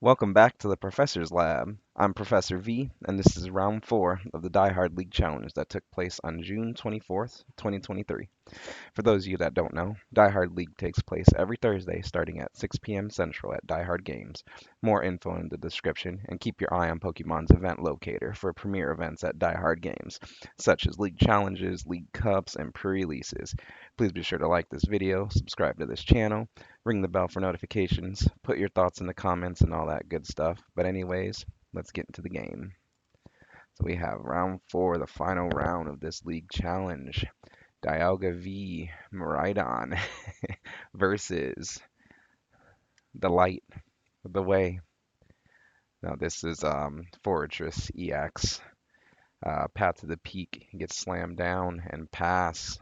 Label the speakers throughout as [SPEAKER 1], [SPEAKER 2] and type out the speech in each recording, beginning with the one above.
[SPEAKER 1] Welcome back to the Professor's Lab. I'm Professor V, and this is round 4 of the Die Hard League Challenge that took place on June 24th, 2023. For those of you that don't know, Die Hard League takes place every Thursday starting at 6 p.m. Central at Die Hard Games. More info in the description, and keep your eye on Pokemon's event locator for premier events at Die Hard Games, such as League Challenges, League Cups, and pre-releases. Please be sure to like this video, subscribe to this channel, ring the bell for notifications, put your thoughts in the comments and all that good stuff. But anyways, let's get into the game. So we have round 4, the final round of this league challenge. Dialga V Miraidon versus the light, the way. Now this is Forretress EX. Path to the Peak gets slammed down and pass.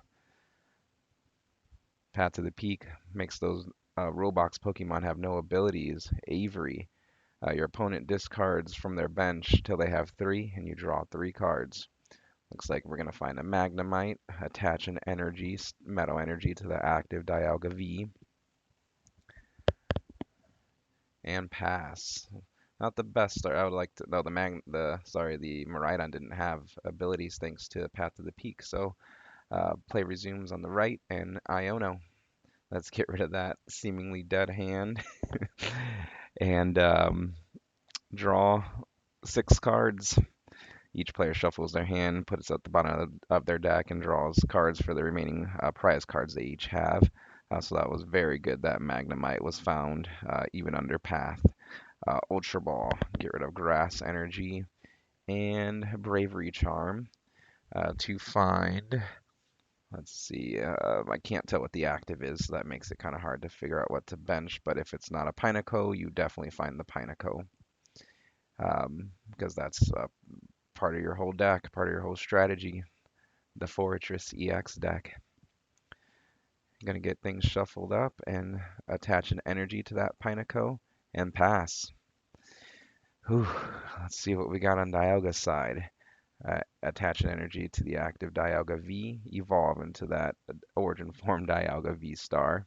[SPEAKER 1] Path to the Peak makes those Roblox Pokemon have no abilities. Avery. Your opponent discards from their bench till they have 3, and you draw 3 cards. Looks like we're going to find a Magnemite, attach an energy, Metal Energy to the active Dialga V, and pass. Not the best start. I would like to. No, the Miraidon didn't have abilities thanks to Path to the Peak. So play resumes on the right, and Iono. Let's get rid of that seemingly dead hand and draw 6 cards. Each player shuffles their hand, puts it at the bottom of their deck, and draws cards for the remaining prize cards they each have. So that was very good that Magnemite was found, even under Path. Ultra Ball, get rid of Grass Energy, and Bravery Charm to find. Let's see, I can't tell what the active is, so that makes it kind of hard to figure out what to bench. But if it's not a Pineco, you definitely find the Pineco, because that's part of your whole deck, part of your whole strategy, the Forretress EX deck. I'm going to get things shuffled up and attach an energy to that Pineco and pass. Whew. Let's see what we got on Dialga's side. Attach an energy to the active Dialga V, evolve into that origin form Dialga V star.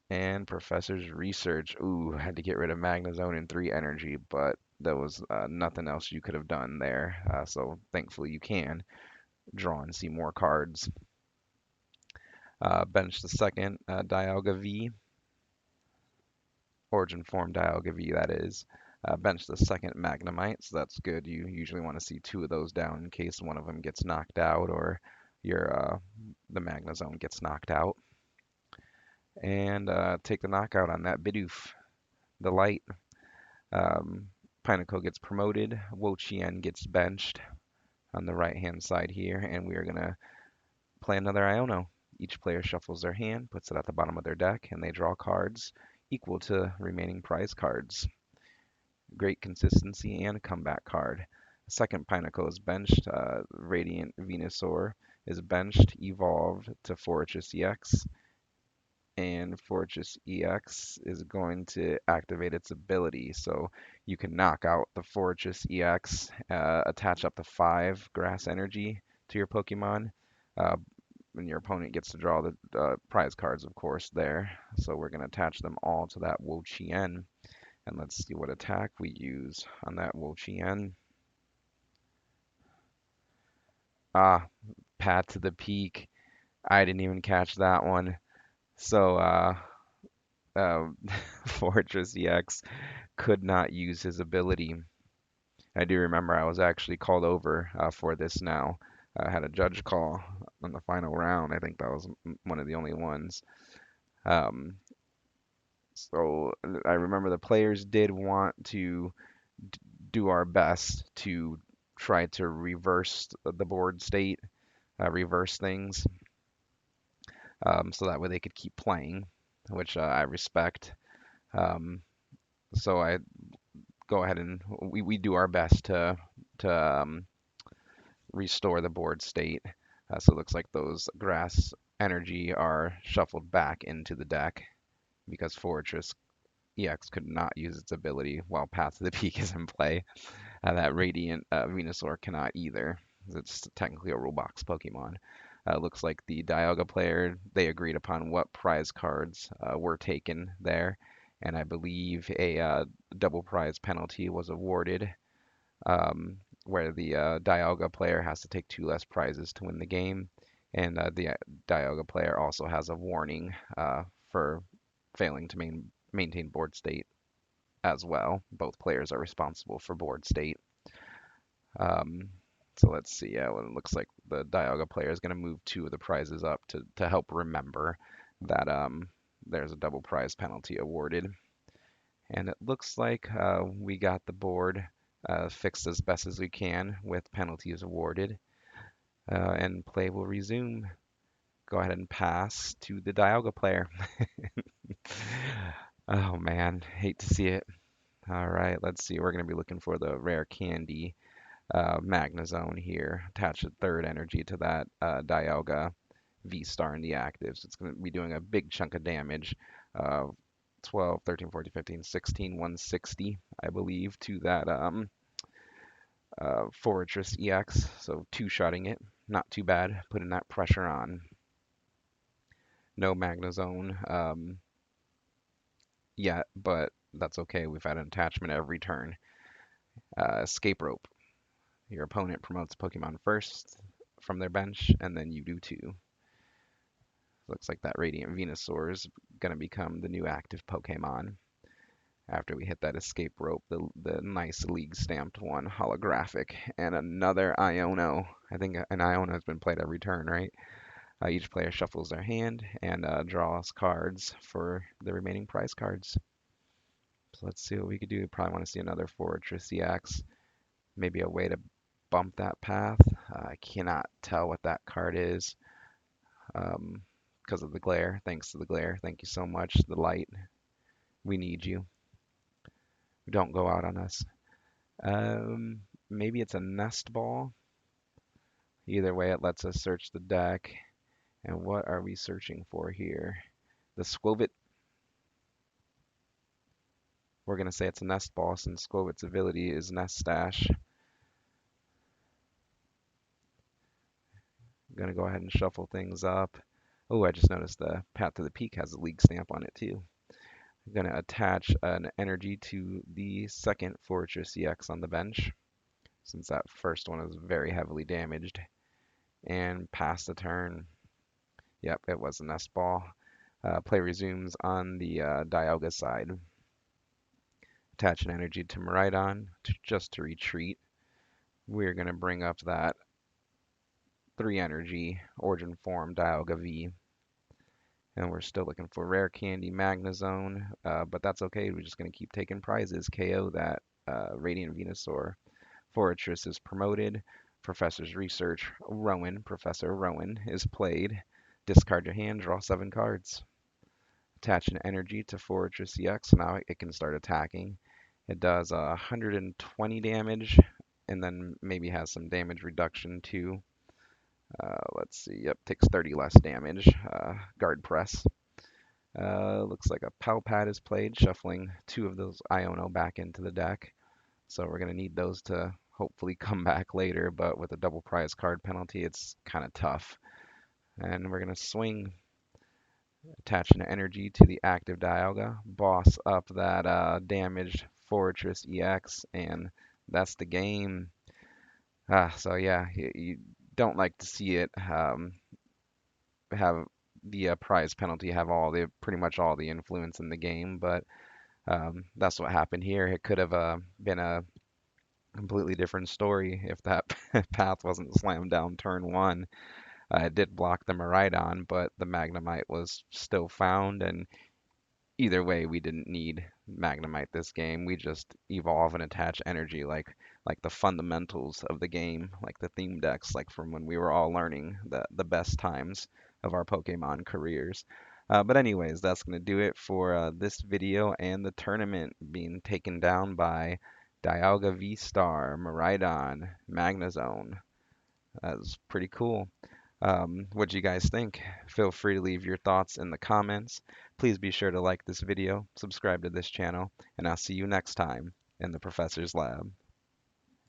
[SPEAKER 1] And Professor's Research. Ooh, had to get rid of Magnezone and 3 energy, but there was nothing else you could have done there. So thankfully you can draw and see more cards. Bench the second Dialga V, origin form Dialga V, that is. Bench the second Magnemite, so that's good. You usually want to see 2 of those down in case one of them gets knocked out or the Magnezone gets knocked out. And take the knockout on that Bidoof, the light. Pineco gets promoted. Wo-Chien gets benched on the right-hand side here, and we are going to play another Iono. Each player shuffles their hand, puts it at the bottom of their deck, and they draw cards equal to remaining prize cards. Great consistency and comeback card. Second Pineco is benched. Radiant Venusaur is benched, evolved to Forretress EX. And Forretress EX is going to activate its ability. So you can knock out the Forretress EX, attach up to 5 Grass Energy to your Pokemon. And your opponent gets to draw the prize cards, of course, there. So we're going to attach them all to that Wo-Chien. And let's see what attack we use on that Wo-Chien. Ah, Path to the Peak. I didn't even catch that one. So, Forretress EX could not use his ability. I do remember I was actually called over for this now. I had a judge call on the final round. I think that was one of the only ones. Um, so I remember the players did want to do our best to try to reverse the board state, reverse things, so that way they could keep playing, which I respect. Um, so I go ahead and we do our best to restore the board state. So it looks like those grass energy are shuffled back into the deck because Forretress EX could not use its ability while Path to the Peak is in play. That Radiant Venusaur cannot either. It's technically a Roblox Pokemon. Looks like the Dialga player, they agreed upon what prize cards were taken there, and I believe a double prize penalty was awarded, where the Dialga player has to take two less prizes to win the game, and the Dialga player also has a warning for failing to maintain board state as well. Both players are responsible for board state. Um, so let's see. Yeah, well, it looks like the Dialga player is going to move two of the prizes up to help remember that there's a double prize penalty awarded. And it looks like we got the board fixed as best as we can with penalties awarded. And play will resume. Go ahead and pass to the Dialga player. Oh man, hate to see it. All right, let's see. We're going to be looking for the rare candy Magnezone here. Attach a third energy to that Dialga V-Star in the active. So it's going to be doing a big chunk of damage. Uh, 12, 13, 14, 15, 16, 160, I believe, to that Forretress EX. So two-shotting it. Not too bad. Putting that pressure on. No Magnezone yet, but that's okay. We've had an attachment every turn. Escape Rope. Your opponent promotes Pokemon first from their bench, and then you do too. Looks like that Radiant Venusaur is going to become the new active Pokemon after we hit that escape rope, the nice league stamped one, holographic, and another Iono. I think an Iono has been played every turn, right? Each player shuffles their hand and draws cards for the remaining prize cards. So let's see what we could do. Probably want to see another Forretress EX, maybe a way to bump that path. I cannot tell what that card is because of the glare. Thanks to the glare. Thank you so much. The light. We need you. Don't go out on us. Maybe it's a nest ball. Either way, it lets us search the deck. And what are we searching for here? The Squovit. We're going to say it's a nest ball since Squovit's ability is Nest Stash. I'm going to go ahead and shuffle things up. Oh, I just noticed the Path to the Peak has a league stamp on it too. I'm going to attach an energy to the second Forretress EX on the bench, since that first one is very heavily damaged. And pass the turn. Yep, it was a nest ball. Play resumes on the Dialga side. Attach an energy to Miraidon just to retreat. We're going to bring up that 3 energy Origin Form Dialga V. And we're still looking for Rare Candy Magnezone, but that's okay. We're just going to keep taking prizes. KO that Radiant Venusaur. Forretress is promoted. Professor's Research Rowan, Professor Rowan, is played. Discard your hand, draw 7 cards. Attach an energy to Forretress EX, so now it can start attacking. It does 120 damage, and then maybe has some damage reduction too. Let's see, yep, takes 30 less damage. Guard Press. Looks like a Pow Pad is played, shuffling 2 of those Iono back into the deck. So we're going to need those to hopefully come back later, but with a double prize card penalty, it's kind of tough. And we're going to swing, attach an energy to the active Dialga, boss up that damaged Forretress EX, and that's the game. So yeah, you don't like to see it have the prize penalty have pretty much all the influence in the game, but that's what happened here. It could have been a completely different story if that path wasn't slammed down turn 1. It did block the Miraidon, but the Magnemite was still found, and either way, we didn't need Magnemite this game. We just evolve and attach energy like the fundamentals of the game, like the theme decks, like from when we were all learning the best times of our Pokemon careers. But anyways, that's going to do it for this video and the tournament being taken down by Dialga V-Star, Miraidon, Magnezone. That was pretty cool. What do you guys think? Feel free to leave your thoughts in the comments. Please be sure to like this video, subscribe to this channel, and I'll see you next time in the Professor's Lab.